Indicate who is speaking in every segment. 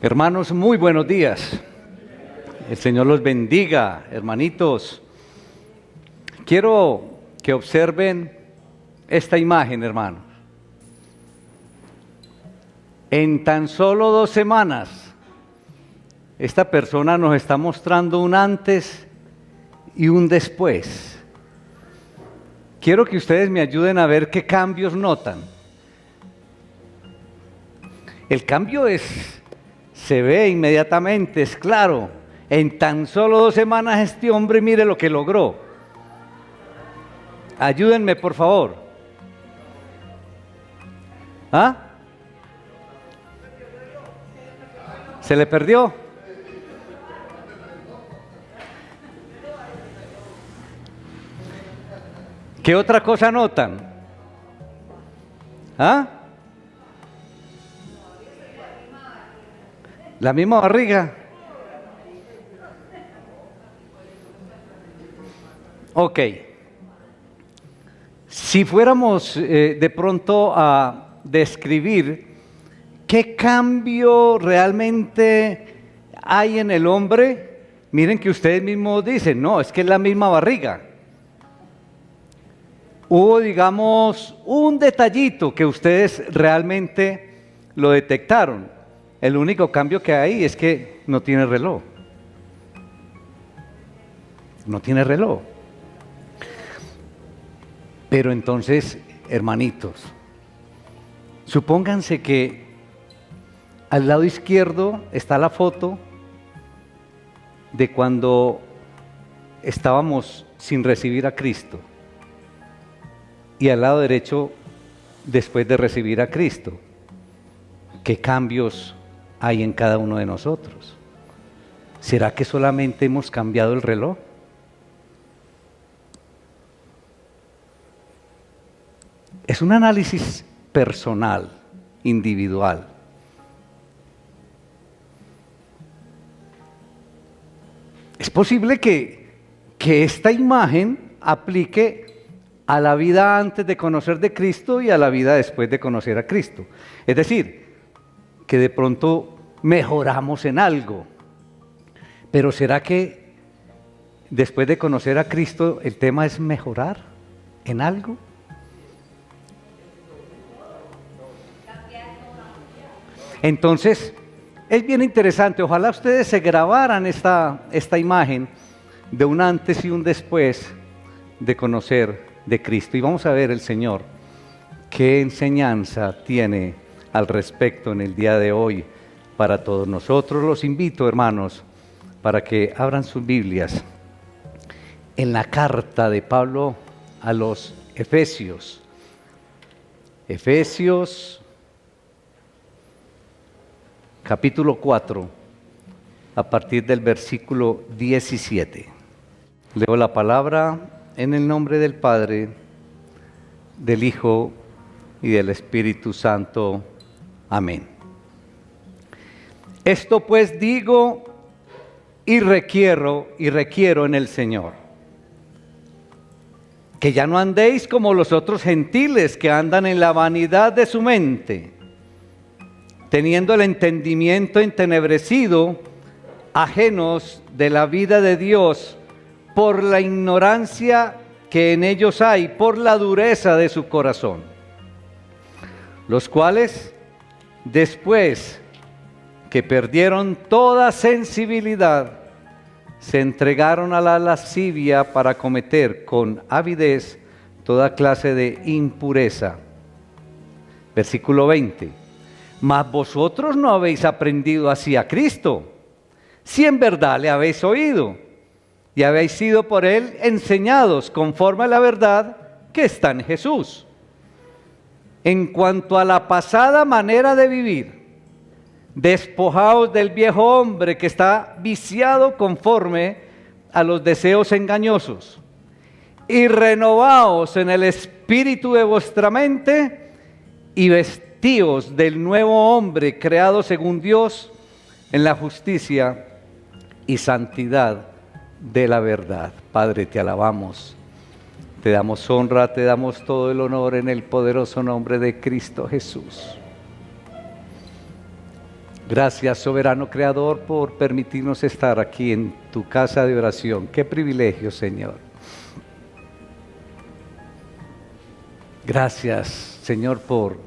Speaker 1: Hermanos, muy buenos días. El Señor los bendiga, hermanitos. Quiero que observen esta imagen, hermanos. En tan solo 2 semanas, esta persona nos está mostrando un antes y un después. Quiero que ustedes me ayuden a ver qué cambios notan. El cambio se ve inmediatamente, es claro. En tan solo 2 semanas este hombre, mire lo que logró. Ayúdenme, por favor. ¿Ah? ¿Se le perdió? ¿Qué otra cosa notan? ¿Ah? La misma barriga. Ok. Si fuéramos de pronto a describir qué cambio realmente hay en el hombre, miren que ustedes mismos dicen, no, es que es la misma barriga. Hubo, digamos, un detallito que ustedes realmente lo detectaron. El único cambio que hay es que no tiene reloj. No tiene reloj. Pero entonces, hermanitos, supónganse que al lado izquierdo está la foto de cuando estábamos sin recibir a Cristo. Y al lado derecho, después de recibir a Cristo. ¿Qué cambios hay en cada uno de nosotros? ¿Será que solamente hemos cambiado el reloj? Es un análisis personal, individual. Es posible que esta imagen aplique a la vida antes de conocer de Cristo y a la vida después de conocer a Cristo. Es decir, que de pronto mejoramos en algo. Pero ¿será que después de conocer a Cristo el tema es mejorar en algo? Entonces, es bien interesante. Ojalá ustedes se grabaran esta imagen de un antes y un después de conocer de Cristo. Y vamos a ver el Señor qué enseñanza tiene al respecto en el día de hoy para todos nosotros. Los invito, hermanos, para que abran sus Biblias en la carta de Pablo a los Efesios. Efesios capítulo 4, a partir del versículo 17. Leo la palabra en el nombre del Padre, del Hijo y del Espíritu Santo. Amén. Esto pues digo y requiero en el Señor, que ya no andéis como los otros gentiles que andan en la vanidad de su mente, teniendo el entendimiento entenebrecido, ajenos de la vida de Dios por la ignorancia que en ellos hay, por la dureza de su corazón, los cuales, después que perdieron toda sensibilidad, se entregaron a la lascivia para cometer con avidez toda clase de impureza. Versículo 20. Mas vosotros no habéis aprendido así a Cristo, si en verdad le habéis oído y habéis sido por él enseñados conforme a la verdad que está en Jesús. En cuanto a la pasada manera de vivir, despojaos del viejo hombre que está viciado conforme a los deseos engañosos, y renovaos en el espíritu de vuestra mente, y vestíos del nuevo hombre creado según Dios en la justicia y santidad de la verdad. Padre, te alabamos, te damos honra, te damos todo el honor en el poderoso nombre de Cristo Jesús. Gracias, soberano Creador, por permitirnos estar aquí en tu casa de oración. Qué privilegio, Señor. Gracias, Señor, por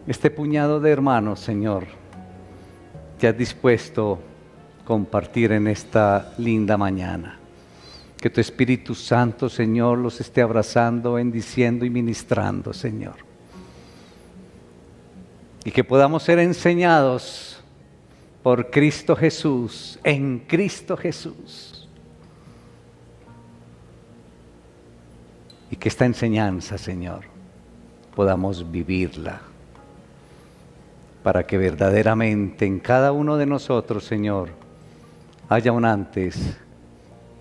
Speaker 1: este puñado de hermanos, Señor, que has dispuesto compartir en esta linda mañana. Que tu Espíritu Santo, Señor, los esté abrazando, bendiciendo y ministrando, Señor. Y que podamos ser enseñados por Cristo Jesús, en Cristo Jesús. Y que esta enseñanza, Señor, podamos vivirla, para que verdaderamente en cada uno de nosotros, Señor, haya un antes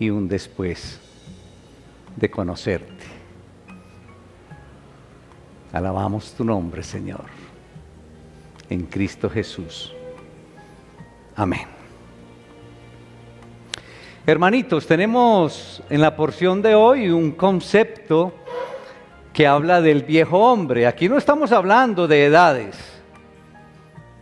Speaker 1: y un después de conocerte. Alabamos tu nombre, Señor, en Cristo Jesús. Amén. Hermanitos, tenemos en la porción de hoy un concepto que habla del viejo hombre. Aquí no estamos hablando de edades.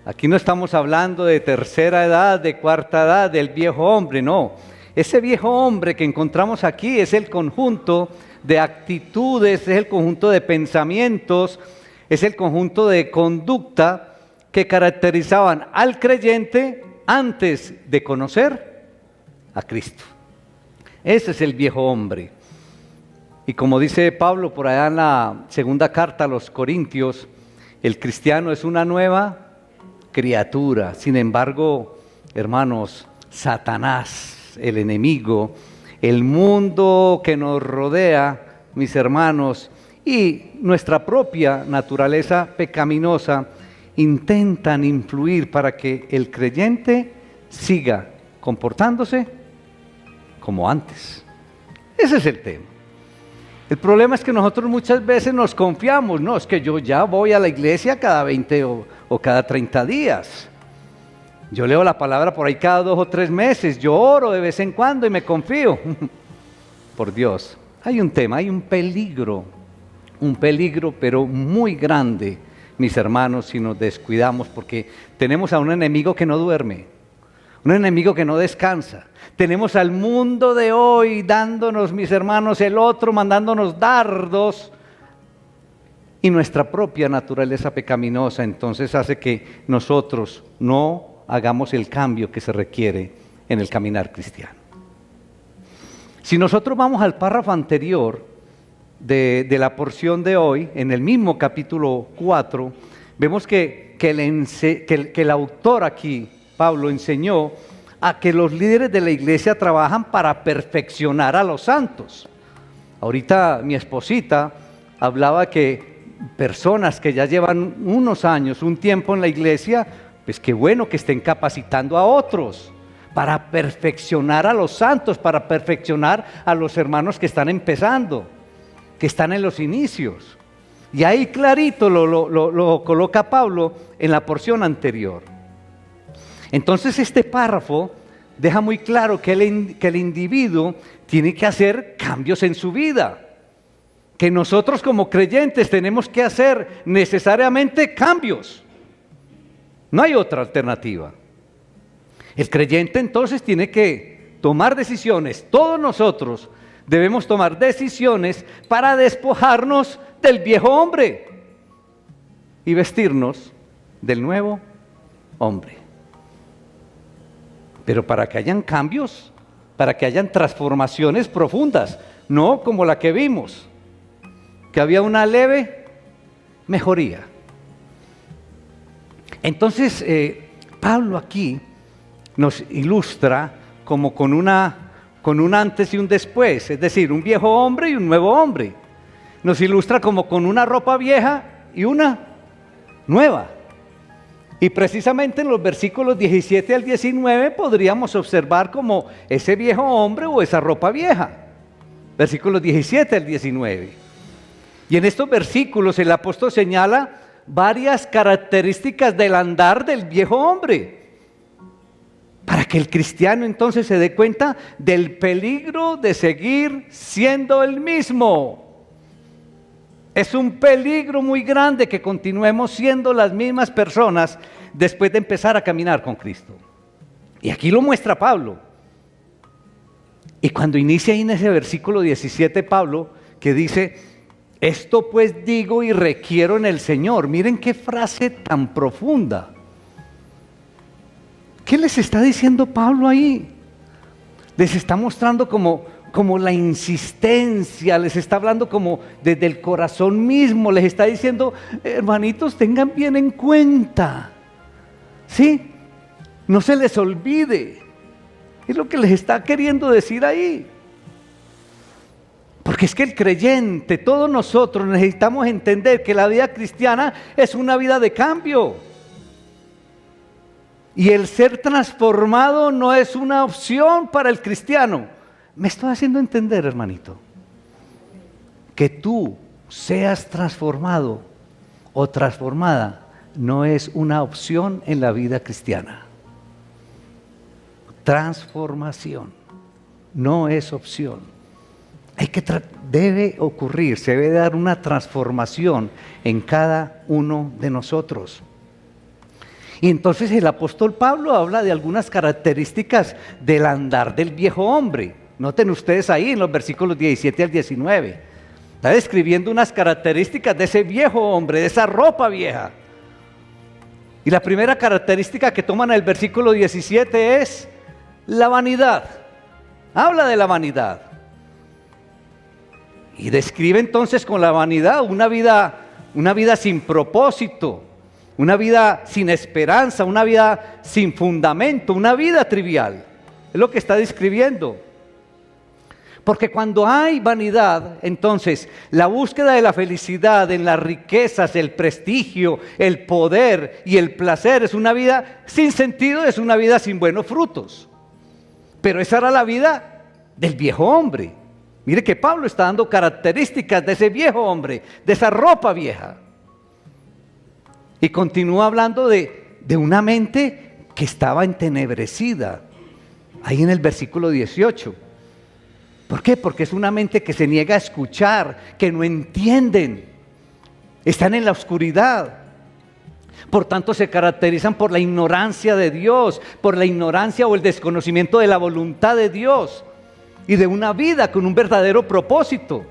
Speaker 1: Aquí no estamos hablando de tercera edad, de cuarta edad, del viejo hombre, no. Ese viejo hombre que encontramos aquí es el conjunto de actitudes, es el conjunto de pensamientos, es el conjunto de conducta que caracterizaban al creyente antes de conocer a Cristo. Ese es el viejo hombre. Y como dice Pablo por allá en la segunda carta a los Corintios, el cristiano es una nueva criatura. Sin embargo, hermanos, Satanás, el enemigo, el mundo que nos rodea, mis hermanos, y nuestra propia naturaleza pecaminosa intentan influir para que el creyente siga comportándose como antes. Ese es el tema. El problema es que nosotros muchas veces nos confiamos, no, es que yo ya voy a la iglesia cada 20 o cada 30 días. Yo leo la palabra por ahí cada 2 o 3 meses, yo oro de vez en cuando y me confío. Por Dios, hay un tema, hay un peligro pero muy grande, mis hermanos, si nos descuidamos, porque tenemos a un enemigo que no duerme, un enemigo que no descansa. Tenemos al mundo de hoy dándonos, mis hermanos, el otro mandándonos dardos, y nuestra propia naturaleza pecaminosa entonces hace que nosotros no hagamos el cambio que se requiere en el caminar cristiano. Si nosotros vamos al párrafo anterior de la porción de hoy, en el mismo capítulo 4, vemos que el autor aquí, Pablo, enseñó a que los líderes de la iglesia trabajan para perfeccionar a los santos. Ahorita mi esposita hablaba que personas que ya llevan unos años, un tiempo en la iglesia, pues qué bueno que estén capacitando a otros para perfeccionar a los santos, para perfeccionar a los hermanos que están empezando, que están en los inicios. Y ahí clarito lo coloca Pablo en la porción anterior. Entonces este párrafo deja muy claro que el individuo tiene que hacer cambios en su vida, que nosotros como creyentes tenemos que hacer necesariamente cambios. No hay otra alternativa. El creyente entonces tiene que tomar decisiones. Todos nosotros debemos tomar decisiones para despojarnos del viejo hombre y vestirnos del nuevo hombre. Pero para que hayan cambios, para que hayan transformaciones profundas, no como la que vimos, que había una leve mejoría. Entonces, Pablo aquí nos ilustra como con un antes y un después, es decir, un viejo hombre y un nuevo hombre. Nos ilustra como con una ropa vieja y una nueva. Y precisamente en los versículos 17 al 19 podríamos observar como ese viejo hombre o esa ropa vieja. Versículos 17 al 19. Y en estos versículos el apóstol señala varias características del andar del viejo hombre, para que el cristiano entonces se dé cuenta del peligro de seguir siendo el mismo. Es un peligro muy grande que continuemos siendo las mismas personas después de empezar a caminar con Cristo. Y aquí lo muestra Pablo. Y cuando inicia ahí en ese versículo 17 Pablo, que dice, esto pues digo y requiero en el Señor. Miren qué frase tan profunda. ¿Qué les está diciendo Pablo ahí? Les está mostrando como la insistencia, les está hablando como desde el corazón mismo, les está diciendo, hermanitos, tengan bien en cuenta, ¿sí? No se les olvide, es lo que les está queriendo decir ahí. Porque es que el creyente, todos nosotros necesitamos entender que la vida cristiana es una vida de cambio. Y el ser transformado no es una opción para el cristiano. Me estoy haciendo entender, hermanito, que tú seas transformado o transformada no es una opción en la vida cristiana. Transformación no es opción. Debe ocurrir, se debe dar una transformación en cada uno de nosotros. Y entonces el apóstol Pablo habla de algunas características del andar del viejo hombre. Noten ustedes ahí en los versículos 17 al 19. Está describiendo unas características de ese viejo hombre, de esa ropa vieja. Y la primera característica que toman en el versículo 17 es la vanidad. Habla de la vanidad. Y describe entonces con la vanidad una vida sin propósito, una vida sin esperanza, una vida sin fundamento, una vida trivial. Es lo que está describiendo. Porque cuando hay vanidad, entonces la búsqueda de la felicidad en las riquezas, el prestigio, el poder y el placer es una vida sin sentido, es una vida sin buenos frutos. Pero esa era la vida del viejo hombre. Mire que Pablo está dando características de ese viejo hombre, de esa ropa vieja. Y continúa hablando de una mente que estaba entenebrecida. Ahí en el versículo 18. ¿Por qué? Porque es una mente que se niega a escuchar, que no entienden. Están en la oscuridad. Por tanto, se caracterizan por la ignorancia de Dios, por la ignorancia o el desconocimiento de la voluntad de Dios y de una vida con un verdadero propósito.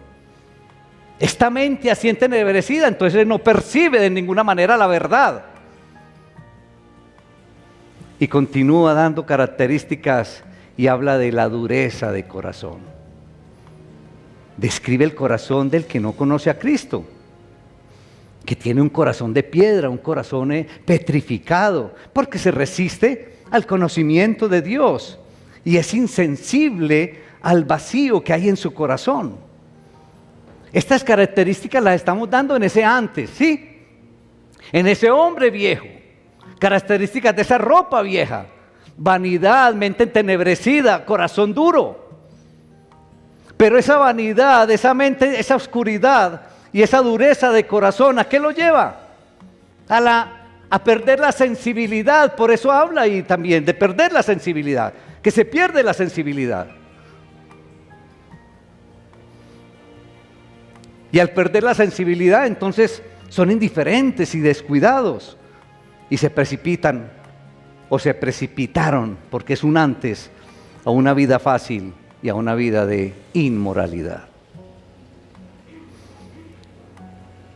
Speaker 1: Esta mente así entenebrecida, entonces no percibe de ninguna manera la verdad. Y continúa dando características y habla de la dureza de corazón. Describe el corazón del que no conoce a Cristo, que tiene un corazón de piedra, un corazón petrificado, porque se resiste al conocimiento de Dios y es insensible al vacío que hay en su corazón. Estas características las estamos dando en ese antes, ¿sí? En ese hombre viejo. Características de esa ropa vieja. Vanidad, mente entenebrecida, corazón duro. Pero esa vanidad, esa mente, esa oscuridad y esa dureza de corazón, ¿a qué lo lleva? A perder la sensibilidad. Por eso habla ahí también de perder la sensibilidad, que se pierde la sensibilidad. Y al perder la sensibilidad, entonces son indiferentes y descuidados y se precipitan o se precipitaron, porque es un antes a una vida fácil y a una vida de inmoralidad.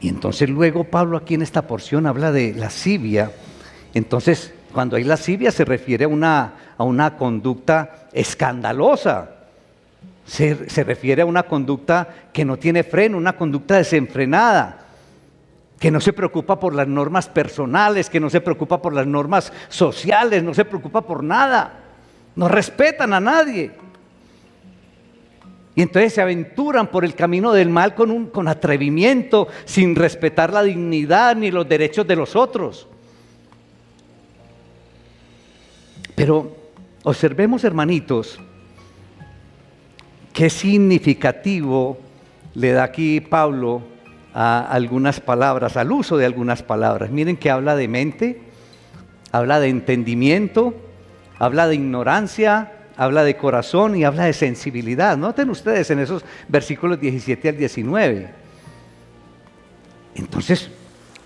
Speaker 1: Y entonces luego Pablo aquí en esta porción habla de lascivia. Entonces, cuando hay lascivia se refiere a una conducta escandalosa. Se refiere a una conducta que no tiene freno, una conducta desenfrenada, que no se preocupa por las normas personales, que no se preocupa por las normas sociales, no se preocupa por nada, no respetan a nadie. Y entonces se aventuran por el camino del mal con atrevimiento, sin respetar la dignidad ni los derechos de los otros. Pero observemos, hermanitos, qué significativo le da aquí Pablo a algunas palabras, al uso de algunas palabras. Miren que habla de mente, habla de entendimiento, habla de ignorancia, habla de corazón y habla de sensibilidad. Noten ustedes en esos versículos 17 al 19. Entonces,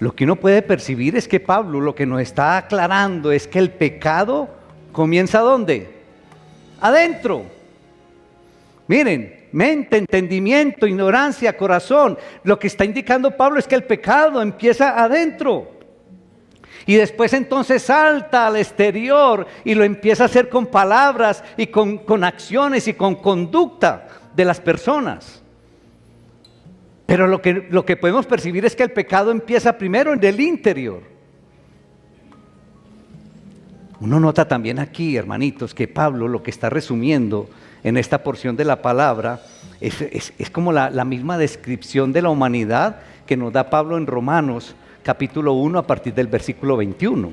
Speaker 1: lo que uno puede percibir es que Pablo lo que nos está aclarando es que el pecado comienza ¿dónde? Adentro. Miren, mente, entendimiento, ignorancia, corazón. Lo que está indicando Pablo es que el pecado empieza adentro. Y después entonces salta al exterior y lo empieza a hacer con palabras y con acciones y con conducta de las personas. Pero lo que podemos percibir es que el pecado empieza primero en el interior. Uno nota también aquí, hermanitos, que Pablo lo que está resumiendo en esta porción de la palabra es como la misma descripción de la humanidad que nos da Pablo en Romanos capítulo 1 a partir del versículo 21.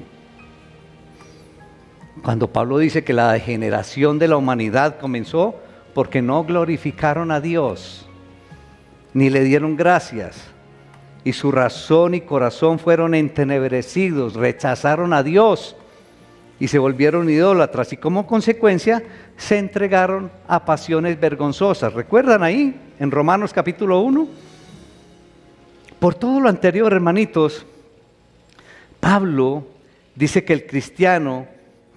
Speaker 1: Cuando Pablo dice que la degeneración de la humanidad comenzó porque no glorificaron a Dios, ni le dieron gracias, y su razón y corazón fueron entenebrecidos, rechazaron a Dios y se volvieron idólatras, y como consecuencia se entregaron a pasiones vergonzosas. ¿Recuerdan ahí en Romanos capítulo 1? Por todo lo anterior, hermanitos, Pablo dice que el cristiano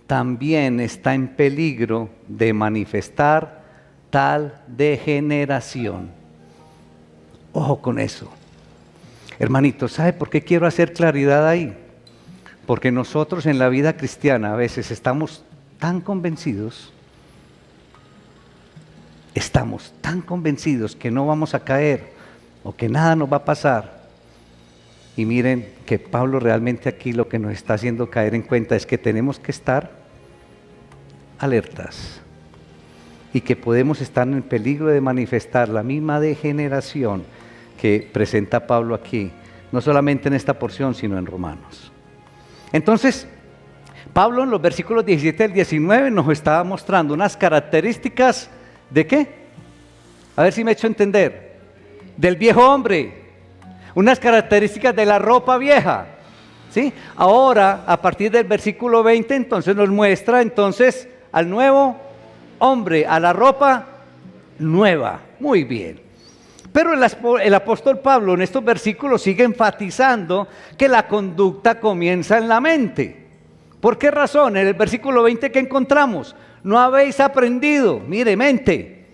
Speaker 1: también está en peligro de manifestar tal degeneración. Ojo con eso. Hermanitos, ¿sabe por qué quiero hacer claridad ahí? Porque nosotros en la vida cristiana a veces estamos tan convencidos que no vamos a caer o que nada nos va a pasar. Y miren que Pablo realmente aquí lo que nos está haciendo caer en cuenta es que tenemos que estar alertas y que podemos estar en peligro de manifestar la misma degeneración que presenta Pablo aquí, no solamente en esta porción, sino en Romanos. Entonces, Pablo en los versículos 17 al 19 nos estaba mostrando unas características ¿de qué? A ver si me he hecho entender. Del viejo hombre, unas características de la ropa vieja, ¿sí? Ahora, a partir del versículo 20, entonces nos muestra entonces al nuevo hombre, a la ropa nueva. Muy bien. Pero el apóstol Pablo en estos versículos sigue enfatizando que la conducta comienza en la mente. ¿Por qué razón? En el versículo 20 que encontramos, no habéis aprendido, mire, mente.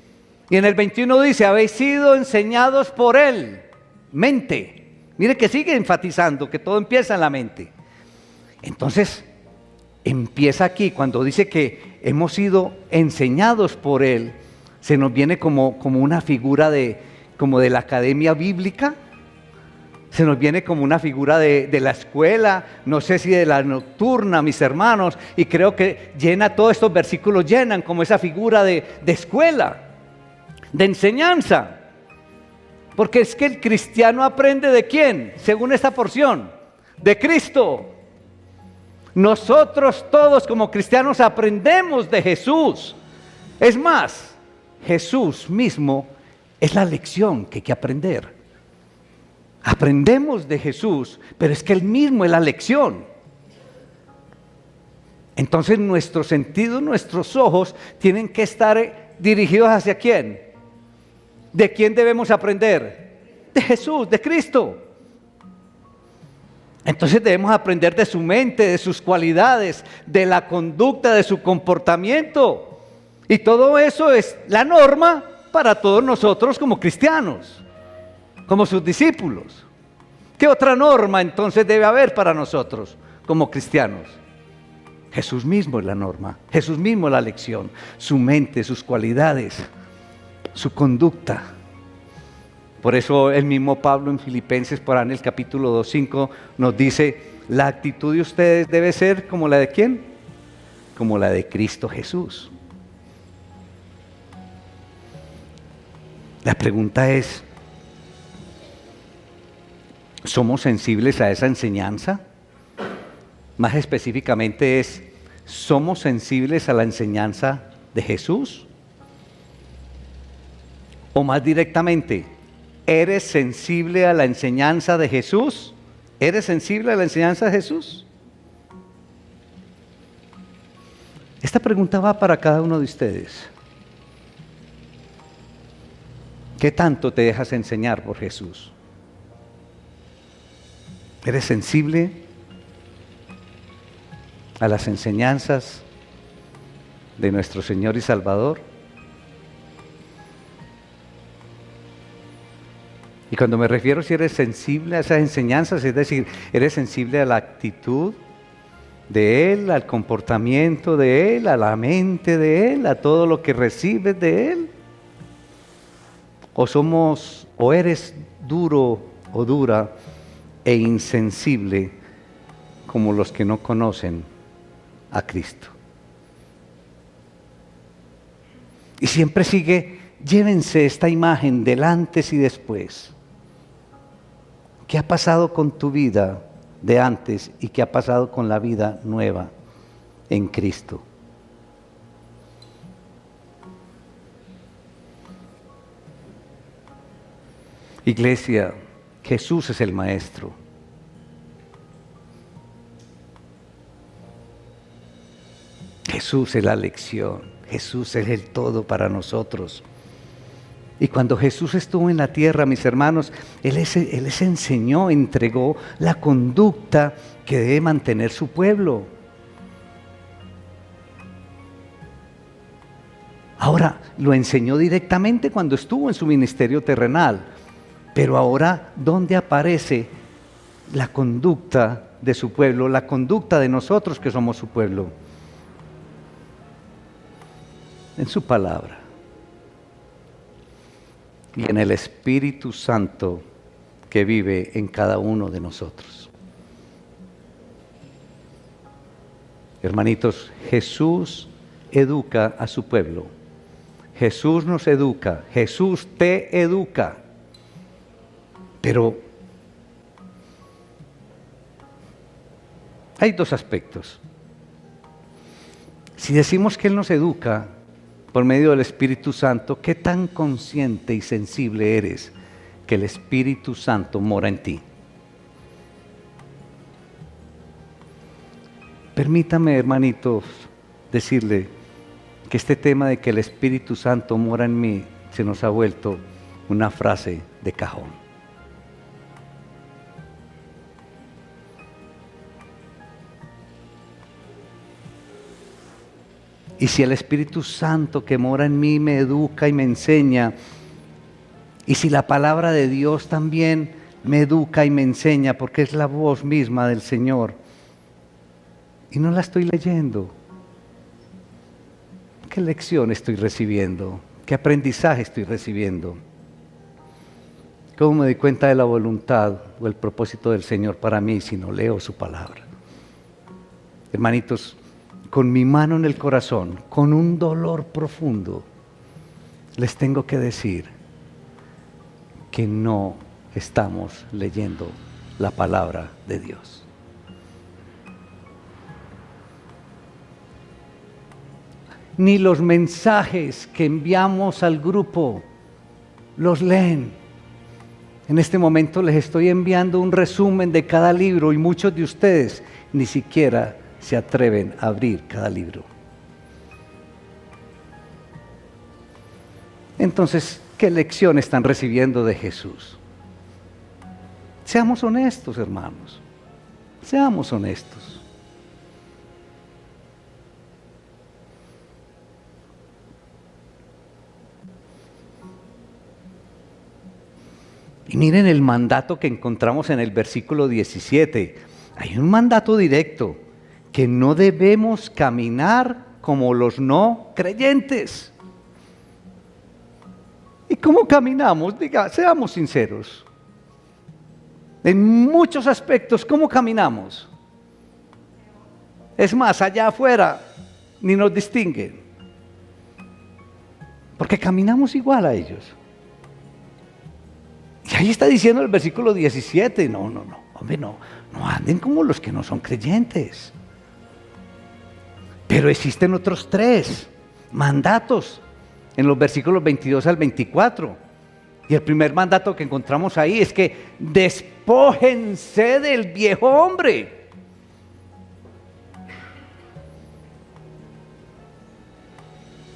Speaker 1: Y en el 21 dice, habéis sido enseñados por él, mente. Mire que sigue enfatizando que todo empieza en la mente. Entonces, empieza aquí cuando dice que hemos sido enseñados por él, se nos viene como una figura como de la academia bíblica, se nos viene como una figura de la escuela, no sé si de la nocturna, mis hermanos, y creo que todos estos versículos llenan como esa figura de escuela, de enseñanza, porque es que el cristiano aprende ¿de quién? Según esta porción, de Cristo. Nosotros todos como cristianos aprendemos de Jesús. Es más, Jesús mismo es la lección que hay que aprender. Aprendemos de Jesús, pero es que Él mismo es la lección. Entonces nuestros sentidos, nuestros ojos tienen que estar dirigidos ¿hacia quién? ¿De quién debemos aprender? De Jesús, de Cristo. Entonces debemos aprender de su mente, de sus cualidades, de la conducta, de su comportamiento. Y todo eso es la norma para todos nosotros como cristianos, como sus discípulos. ¿Qué otra norma entonces debe haber para nosotros como cristianos? Jesús mismo es la norma, Jesús mismo es la lección, su mente, sus cualidades, su conducta. Por eso el mismo Pablo en Filipenses, por ahí en el capítulo 2:5, nos dice, la actitud de ustedes debe ser como la de ¿quién? Como la de Cristo Jesús. La pregunta es, ¿somos sensibles a esa enseñanza? Más específicamente es, ¿somos sensibles a la enseñanza de Jesús? O más directamente, ¿eres sensible a la enseñanza de Jesús? ¿Eres sensible a la enseñanza de Jesús? Esta pregunta va para cada uno de ustedes. ¿Qué tanto te dejas enseñar por Jesús? ¿Eres sensible a las enseñanzas de nuestro Señor y Salvador? Y cuando me refiero si eres sensible a esas enseñanzas, es decir, eres sensible a la actitud de Él, al comportamiento de Él, a la mente de Él, a todo lo que recibes de Él. O eres duro o dura e insensible como los que no conocen a Cristo. Y siempre llévense esta imagen del antes y después. ¿Qué ha pasado con tu vida de antes y qué ha pasado con la vida nueva en Cristo? Iglesia, Jesús es el Maestro. Jesús es la lección. Jesús es el todo para nosotros. Y cuando Jesús estuvo en la tierra, mis hermanos, Él les enseñó, entregó la conducta que debe mantener su pueblo. Ahora, lo enseñó directamente cuando estuvo en su ministerio terrenal. Pero ahora, ¿dónde aparece la conducta de su pueblo, la conducta de nosotros que somos su pueblo? En su palabra. Y en el Espíritu Santo que vive en cada uno de nosotros. Hermanitos, Jesús educa a su pueblo. Jesús nos educa. Jesús te educa. Pero hay dos aspectos. Si decimos que Él nos educa por medio del Espíritu Santo, ¿qué tan consciente y sensible eres que el Espíritu Santo mora en ti? Permítame, hermanitos, decirle que este tema de que el Espíritu Santo mora en mí se nos ha vuelto una frase de cajón. Y si el Espíritu Santo que mora en mí me educa y me enseña, y si la palabra de Dios también me educa y me enseña, porque es la voz misma del Señor, y no la estoy leyendo, ¿qué lección estoy recibiendo? ¿Qué aprendizaje estoy recibiendo? ¿Cómo me doy cuenta de la voluntad o el propósito del Señor para mí si no leo su palabra? Hermanitos, con mi mano en el corazón, con un dolor profundo, les tengo que decir que no estamos leyendo la palabra de Dios. Ni los mensajes que enviamos al grupo los leen. En este momento les estoy enviando un resumen de cada libro y muchos de ustedes ni siquiera se atreven a abrir cada libro. Entonces, ¿qué lección están recibiendo de Jesús? Seamos honestos, hermanos. Seamos honestos. Y miren el mandato que encontramos en el versículo 17. Hay un mandato directo, que no debemos caminar como los no creyentes. ¿Y cómo caminamos? Diga, seamos sinceros. En muchos aspectos, ¿cómo caminamos? Es más, allá afuera ni nos distinguen. Porque caminamos igual a ellos. Y ahí está diciendo el versículo 17, no, hombre, no anden como los que no son creyentes. Pero existen otros 3 mandatos en los versículos 22 al 24. Y el primer mandato que encontramos ahí es que despójense del viejo hombre.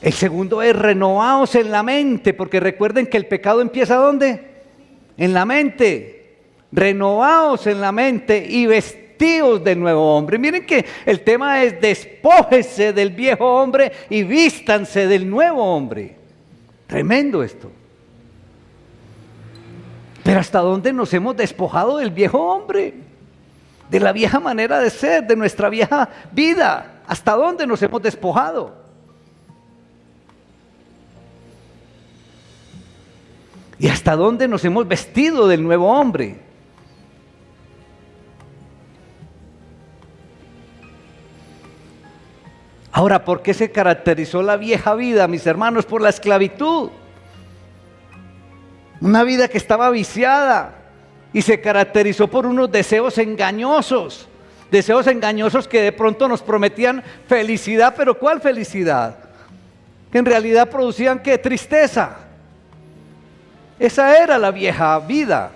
Speaker 1: El segundo es renovaos en la mente, porque recuerden que el pecado empieza ¿dónde? En la mente. renovaos en la mente y vestíos del nuevo hombre. Miren que el tema es despójese del viejo hombre y vístanse del nuevo hombre. Tremendo esto. Pero ¿hasta dónde nos hemos despojado del viejo hombre? De la vieja manera de ser, de nuestra vieja vida. ¿Hasta dónde nos hemos despojado? ¿Y hasta dónde nos hemos vestido del nuevo hombre? Ahora, ¿por qué se caracterizó la vieja vida, mis hermanos? Por la esclavitud. Una vida que estaba viciada y se caracterizó por unos deseos engañosos que de pronto nos prometían felicidad, pero ¿cuál felicidad? Que en realidad producían ¿qué? Tristeza. Esa era la vieja vida.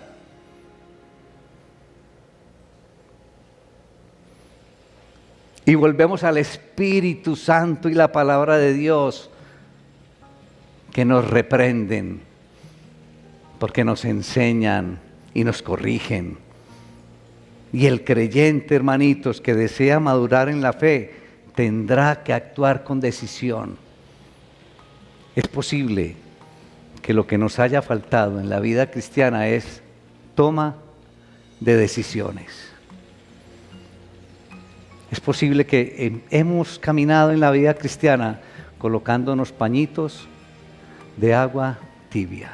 Speaker 1: Y volvemos al Espíritu Santo y la palabra de Dios que nos reprenden, porque nos enseñan y nos corrigen. Y el creyente, hermanitos, que desea madurar en la fe, tendrá que actuar con decisión. Es posible que lo que nos haya faltado en la vida cristiana es toma de decisiones. Es posible que hemos caminado en la vida cristiana colocándonos pañitos de agua tibia.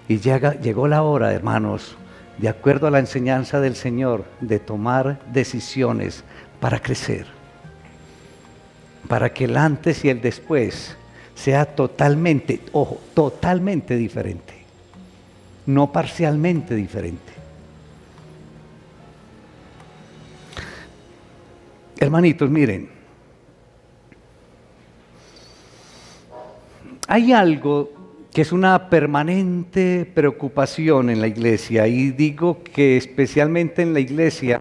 Speaker 1: Y llegó la hora, hermanos, de acuerdo a la enseñanza del Señor, de tomar decisiones para crecer, para que el antes y el después sea totalmente, ojo, totalmente diferente, no parcialmente diferente. Hermanitos, miren, hay algo que es una permanente preocupación en la iglesia, y digo que especialmente en la iglesia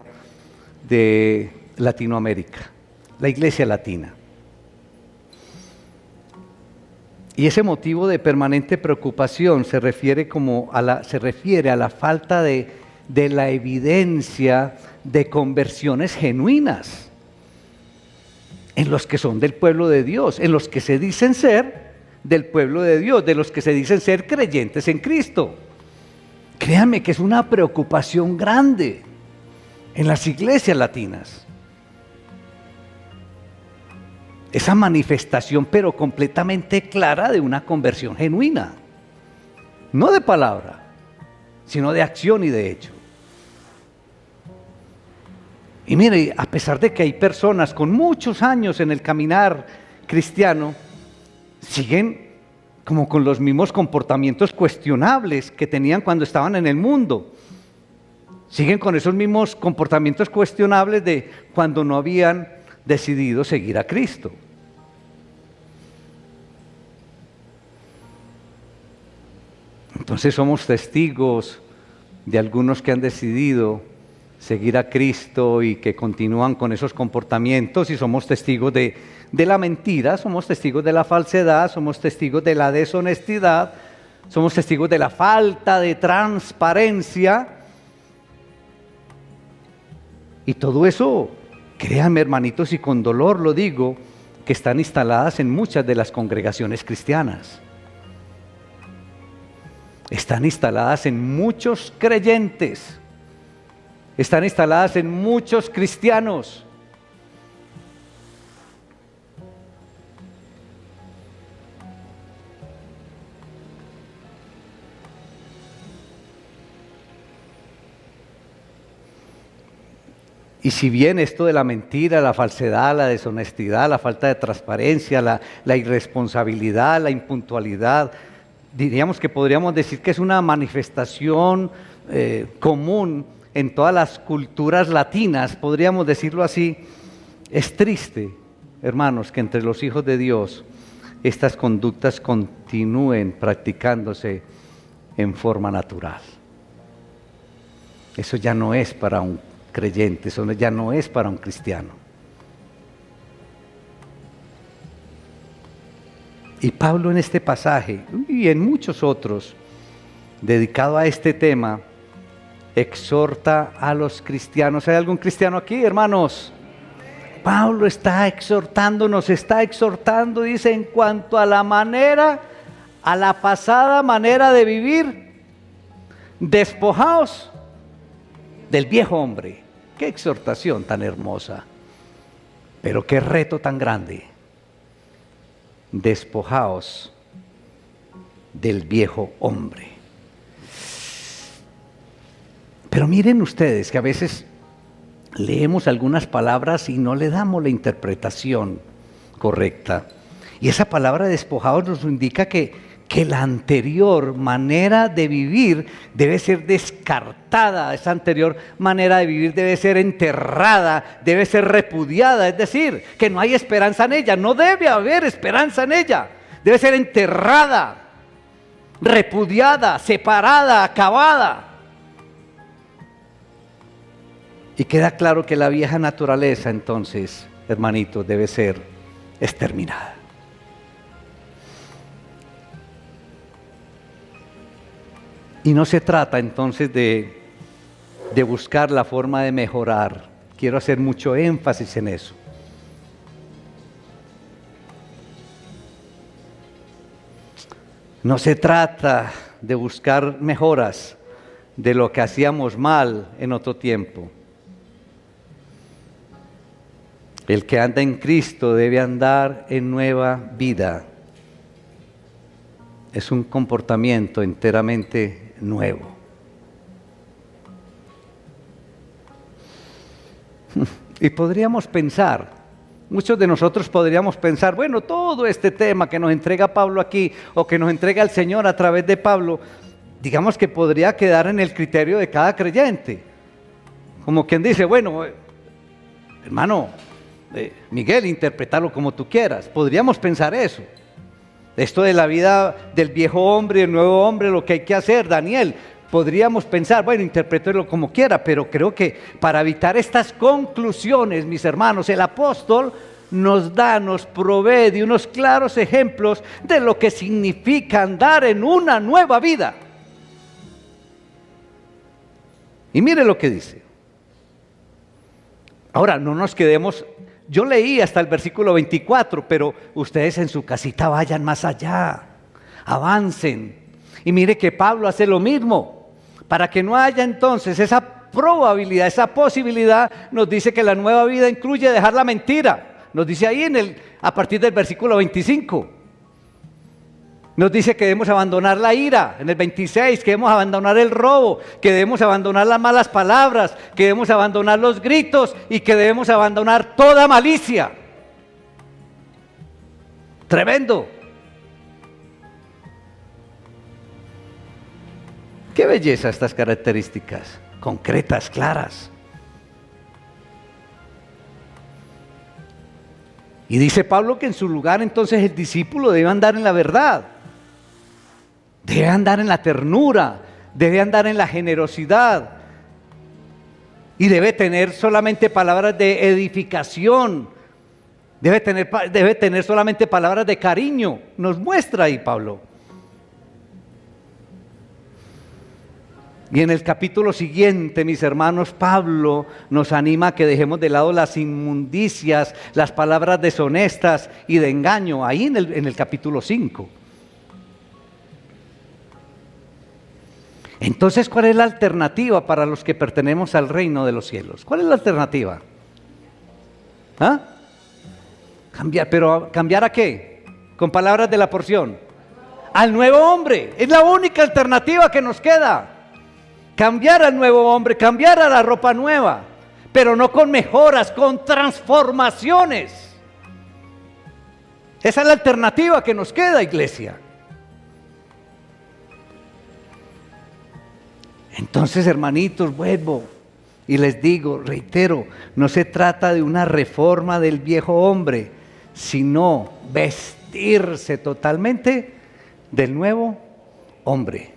Speaker 1: de Latinoamérica, la iglesia latina. Y ese motivo de permanente preocupación se refiere a la falta de la evidencia de conversiones genuinas en los que son del pueblo de Dios, en los que se dicen ser del pueblo de Dios, de los que se dicen ser creyentes en Cristo. Créanme que es una preocupación grande en las iglesias latinas. Esa manifestación, pero completamente clara, de una conversión genuina. No de palabra, sino de acción y de hecho. Y mire, a pesar de que hay personas con muchos años en el caminar cristiano, siguen como con los mismos comportamientos cuestionables que tenían cuando estaban en el mundo. Siguen con esos mismos comportamientos cuestionables de cuando no habían decidido seguir a Cristo. Entonces somos testigos de algunos que han decidido seguir a Cristo y que continúan con esos comportamientos, y somos testigos de la mentira, somos testigos de la falsedad, somos testigos de la deshonestidad, somos testigos de la falta de transparencia. Y todo eso, créanme, hermanitos, y con dolor lo digo, que están instaladas en muchas de las congregaciones cristianas. Están instaladas en muchos creyentes. Están instaladas en muchos cristianos. Y si bien esto de la mentira, la falsedad, la deshonestidad, la falta de transparencia, la irresponsabilidad, la impuntualidad, diríamos que podríamos decir que es una manifestación común en todas las culturas latinas, podríamos decirlo así. Es triste, hermanos, que entre los hijos de Dios estas conductas continúen practicándose en forma natural. Eso ya no es para un creyente, eso ya no es para un cristiano. Y Pablo en este pasaje y en muchos otros dedicado a este tema exhorta a los cristianos. ¿Hay algún cristiano aquí, hermanos? Pablo está exhortando, nos está exhortando, dice, en cuanto a la manera, a la pasada manera de vivir, despojaos del viejo hombre. Qué exhortación tan hermosa, pero qué reto tan grande. Despojaos del viejo hombre. Pero miren ustedes que a veces leemos algunas palabras y no le damos la interpretación correcta. Y esa palabra despojados nos indica que la anterior manera de vivir debe ser descartada, esa anterior manera de vivir debe ser enterrada, debe ser repudiada, es decir, que no hay esperanza en ella, no debe haber esperanza en ella, debe ser enterrada, repudiada, separada, acabada. Y queda claro que la vieja naturaleza entonces, hermanitos, debe ser exterminada. Y no se trata entonces de buscar la forma de mejorar. Quiero hacer mucho énfasis en eso. No se trata de buscar mejoras de lo que hacíamos mal en otro tiempo. El que anda en Cristo debe andar en nueva vida. Es un comportamiento enteramente nuevo. Y podríamos pensar, muchos de nosotros podríamos pensar, bueno, todo este tema que nos entrega Pablo aquí, o que nos entrega el Señor a través de Pablo, digamos que podría quedar en el criterio de cada creyente. Como quien dice, bueno, hermano, Miguel, interpretarlo como tú quieras. Podríamos pensar eso. Esto de la vida del viejo hombre y el nuevo hombre, lo que hay que hacer, Daniel, podríamos pensar, bueno, interpretarlo como quiera, pero creo que para evitar estas conclusiones, mis hermanos, el apóstol nos provee de unos claros ejemplos de lo que significa andar en una nueva vida. Y mire lo que dice. Ahora, no nos quedemos. Yo leí hasta el versículo 24, pero ustedes en su casita vayan más allá, avancen. Y mire que Pablo hace lo mismo, para que no haya entonces esa probabilidad, esa posibilidad, nos dice que la nueva vida incluye dejar la mentira. Nos dice ahí a partir del versículo 25. Nos dice que debemos abandonar la ira, en el 26, que debemos abandonar el robo, que debemos abandonar las malas palabras, que debemos abandonar los gritos y que debemos abandonar toda malicia. Tremendo. Qué belleza estas características, concretas, claras. Y dice Pablo que en su lugar entonces el discípulo debe andar en la verdad. Debe andar en la ternura, debe andar en la generosidad y debe tener solamente palabras de edificación, debe tener solamente palabras de cariño. Nos muestra ahí Pablo. Y en el capítulo siguiente, mis hermanos, Pablo nos anima a que dejemos de lado las inmundicias, las palabras deshonestas y de engaño, ahí en el capítulo 5. Entonces, ¿cuál es la alternativa para los que pertenecemos al reino de los cielos? ¿Cuál es la alternativa? ¿Ah? Cambiar, pero ¿cambiar a qué? Con palabras de la porción. Al nuevo hombre. Es la única alternativa que nos queda. Cambiar al nuevo hombre, cambiar a la ropa nueva, pero no con mejoras, con transformaciones. Esa es la alternativa que nos queda, iglesia. Entonces, hermanitos, vuelvo y les digo, reitero, no se trata de una reforma del viejo hombre, sino vestirse totalmente del nuevo hombre.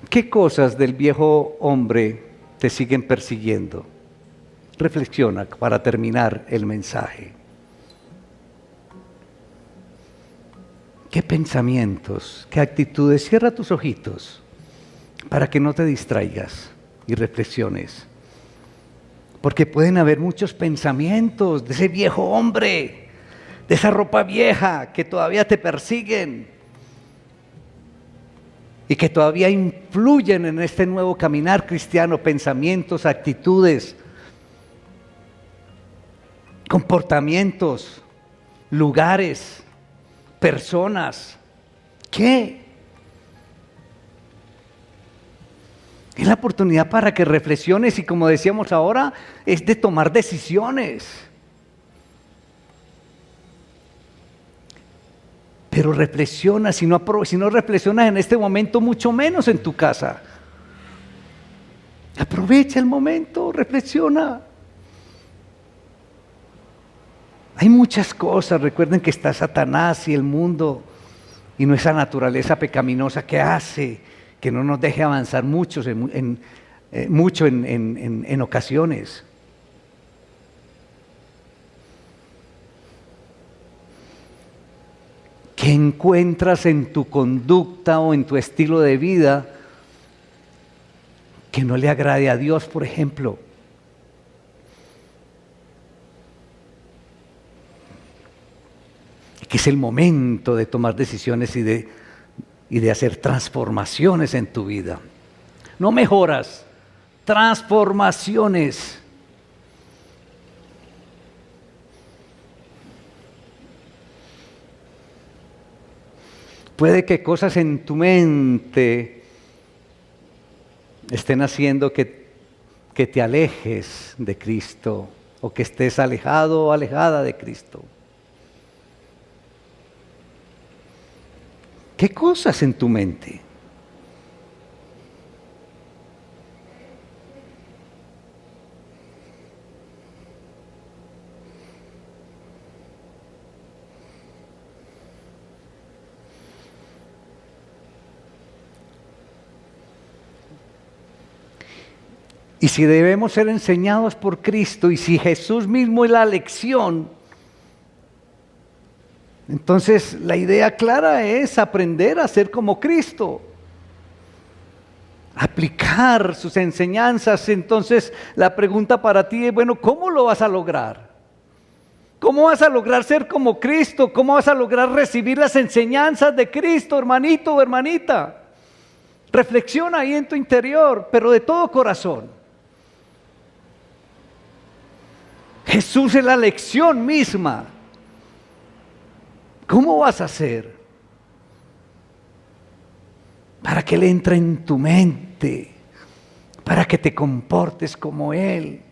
Speaker 1: ¿Qué cosas del viejo hombre te siguen persiguiendo? Reflexiona para terminar el mensaje. qué pensamientos, qué actitudes. Cierra tus ojitos para que no te distraigas y reflexiones. Porque pueden haber muchos pensamientos de ese viejo hombre, de esa ropa vieja que todavía te persiguen y que todavía influyen en este nuevo caminar cristiano, pensamientos, actitudes, comportamientos, lugares, personas. ¿Qué? Es la oportunidad para que reflexiones y, como decíamos ahora, es de tomar decisiones. Pero reflexiona, si no reflexionas en este momento, mucho menos en tu casa. Aprovecha el momento, reflexiona. Hay muchas cosas, recuerden que está Satanás y el mundo y nuestra naturaleza pecaminosa que hace que no nos deje avanzar mucho en ocasiones. ¿Qué encuentras en tu conducta o en tu estilo de vida que no le agrade a Dios, por ejemplo? Que es el momento de tomar decisiones y de hacer transformaciones en tu vida. No mejoras, transformaciones. Puede que cosas en tu mente estén haciendo que te alejes de Cristo o que estés alejado o alejada de Cristo. ¿Qué cosas en tu mente? Y si debemos ser enseñados por Cristo y si Jesús mismo es la lección, entonces la idea clara es aprender a ser como Cristo, aplicar sus enseñanzas. Entonces la pregunta para ti es, bueno, ¿cómo lo vas a lograr? ¿Cómo vas a lograr ser como Cristo? ¿Cómo vas a lograr recibir las enseñanzas de Cristo, hermanito o hermanita? Reflexiona ahí en tu interior, pero de todo corazón. Jesús es la lección misma. ¿Cómo vas a hacer para que Él entre en tu mente, para que te comportes como Él,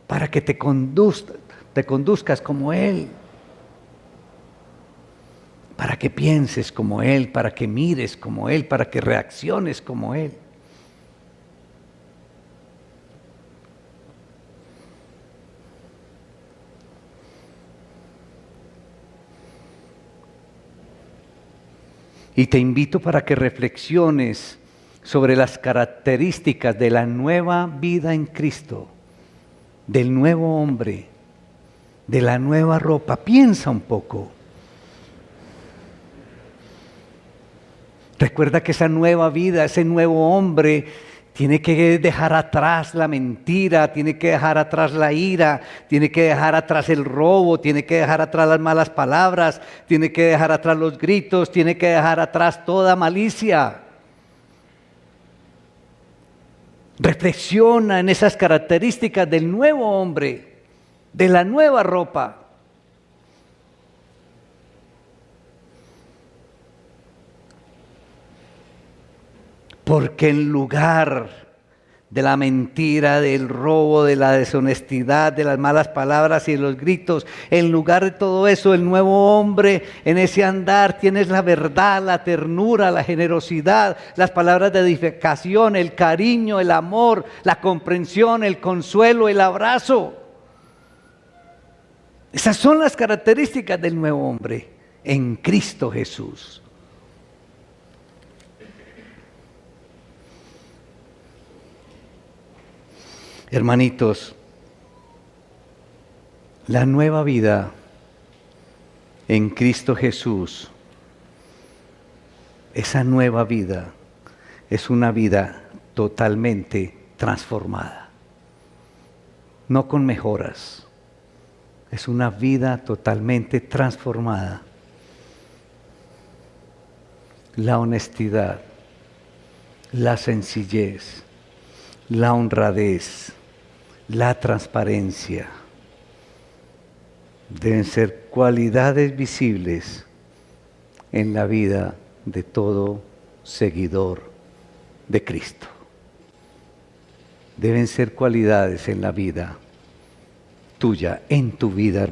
Speaker 1: para que te conduzcas como Él, para que pienses como Él, para que mires como Él, para que reacciones como Él? Y te invito para que reflexiones sobre las características de la nueva vida en Cristo, del nuevo hombre, de la nueva ropa. Piensa un poco. Recuerda que esa nueva vida, ese nuevo hombre, tiene que dejar atrás la mentira, tiene que dejar atrás la ira, tiene que dejar atrás el robo, tiene que dejar atrás las malas palabras, tiene que dejar atrás los gritos, tiene que dejar atrás toda malicia. Reflexiona en esas características del nuevo hombre, de la nueva ropa. Porque en lugar de la mentira, del robo, de la deshonestidad, de las malas palabras y de los gritos, en lugar de todo eso, el nuevo hombre en ese andar tienes la verdad, la ternura, la generosidad, las palabras de edificación, el cariño, el amor, la comprensión, el consuelo, el abrazo. Esas son las características del nuevo hombre en Cristo Jesús. Hermanitos, la nueva vida en Cristo Jesús esa nueva vida es una vida totalmente transformada. No con mejoras, es una vida totalmente transformada. La honestidad, la sencillez, la honradez, la transparencia deben ser cualidades visibles en la vida de todo seguidor de Cristo. Deben ser cualidades en la vida tuya, en tu vida, hermano.